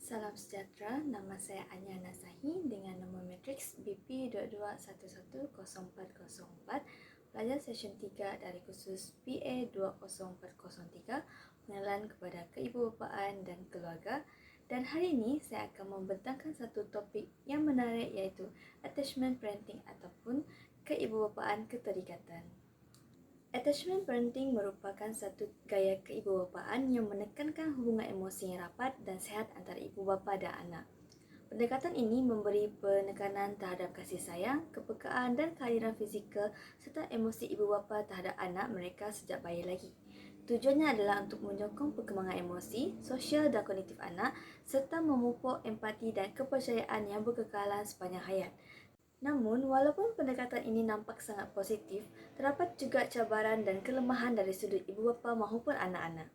Salam sejahtera, nama saya Anya Nasahi dengan nombor matriks BP22110404, pelajar session 3 dari kursus PA20403, pengenalan kepada keibubapaan dan keluarga. Dan hari ini saya akan membentangkan satu topik yang menarik, iaitu attachment parenting ataupun keibubapaan keterikatan. Attachment parenting merupakan satu gaya keibubapaan yang menekankan hubungan emosi yang rapat dan sihat antara ibu bapa dan anak. Pendekatan ini memberi penekanan terhadap kasih sayang, kepekaan dan kehadiran fizikal serta emosi ibu bapa terhadap anak mereka sejak bayi lagi. Tujuannya adalah untuk menyokong perkembangan emosi, sosial dan kognitif anak serta memupuk empati dan kepercayaan yang berkekalan sepanjang hayat. Namun, walaupun pendekatan ini nampak sangat positif, terdapat juga cabaran dan kelemahan dari sudut ibu bapa maupun anak-anak.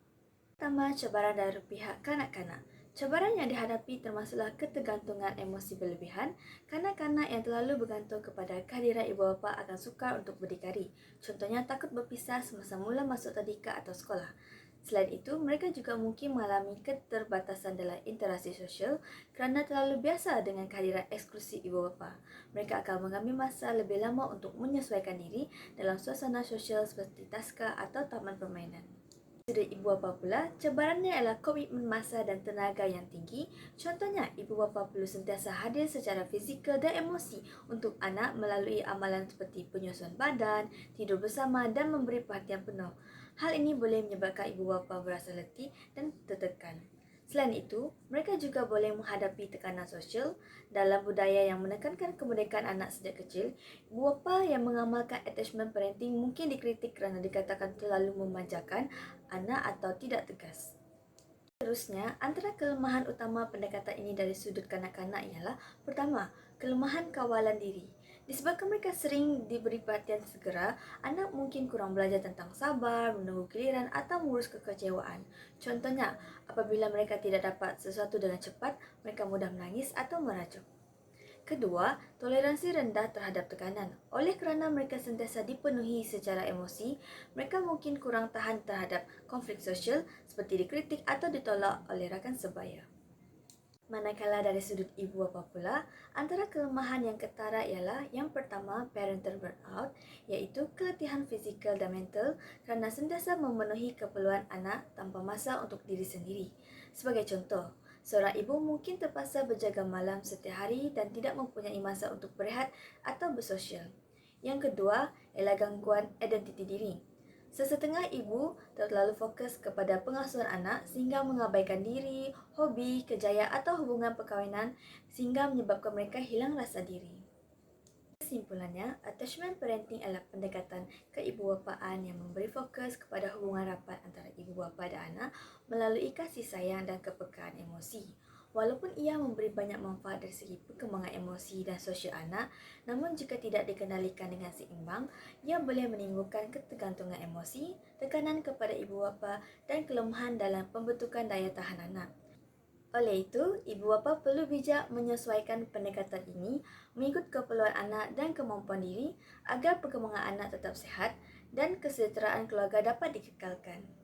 Pertama, cabaran dari pihak kanak-kanak. Cabaran yang dihadapi termasuklah ketergantungan emosi berlebihan. Kanak-kanak yang terlalu bergantung kepada kehadiran ibu bapa akan sukar untuk berdikari. Contohnya, takut berpisah semasa mula masuk tadika atau sekolah. Selain itu, mereka juga mungkin mengalami keterbatasan dalam interaksi sosial kerana terlalu biasa dengan kehadiran eksklusif ibu bapa. Mereka akan mengambil masa lebih lama untuk menyesuaikan diri dalam suasana sosial seperti taska atau taman permainan. Sudut ibu bapa pula, cabarannya ialah komitmen masa dan tenaga yang tinggi. Contohnya, ibu bapa perlu sentiasa hadir secara fizikal dan emosi untuk anak melalui amalan seperti penyusuan badan, tidur bersama dan memberi perhatian penuh. Hal ini boleh menyebabkan ibu bapa berasa letih dan tertekan. Selain itu, mereka juga boleh menghadapi tekanan sosial. Dalam budaya yang menekankan kemerdekaan anak sejak kecil, ibu bapa yang mengamalkan attachment parenting mungkin dikritik kerana dikatakan terlalu memanjakan anak atau tidak tegas. Seterusnya, antara kelemahan utama pendekatan ini dari sudut kanak-kanak ialah: pertama, kelemahan kawalan diri. Disebabkan mereka sering diberi perhatian segera, anak mungkin kurang belajar tentang sabar, menunggu giliran atau mengurus kekecewaan. Contohnya, apabila mereka tidak dapat sesuatu dengan cepat, mereka mudah menangis atau merajuk. Kedua, toleransi rendah terhadap tekanan. Oleh kerana mereka sentiasa dipenuhi secara emosi, mereka mungkin kurang tahan terhadap konflik sosial seperti dikritik atau ditolak oleh rakan sebaya. Manakala dari sudut ibu bapa pula, antara kelemahan yang ketara ialah: yang pertama, parental burnout, iaitu keletihan fizikal dan mental kerana sentiasa memenuhi keperluan anak tanpa masa untuk diri sendiri. Sebagai contoh, seorang ibu mungkin terpaksa berjaga malam setiap hari dan tidak mempunyai masa untuk berehat atau bersosial. Yang kedua ialah gangguan identiti diri. Sesetengah ibu terlalu fokus kepada pengasuhan anak sehingga mengabaikan diri, hobi, kejayaan atau hubungan perkahwinan sehingga menyebabkan mereka hilang rasa diri. Kesimpulannya, attachment parenting adalah pendekatan keibubapaan yang memberi fokus kepada hubungan rapat antara ibu bapa dan anak melalui kasih sayang dan kepekaan emosi. Walaupun ia memberi banyak manfaat dari segi perkembangan emosi dan sosial anak, namun jika tidak dikendalikan dengan seimbang, ia boleh menimbulkan ketergantungan emosi, tekanan kepada ibu bapa dan kelemahan dalam pembentukan daya tahan anak. Oleh itu, ibu bapa perlu bijak menyesuaikan pendekatan ini mengikut keperluan anak dan kemampuan diri agar perkembangan anak tetap sihat dan kesejahteraan keluarga dapat dikekalkan.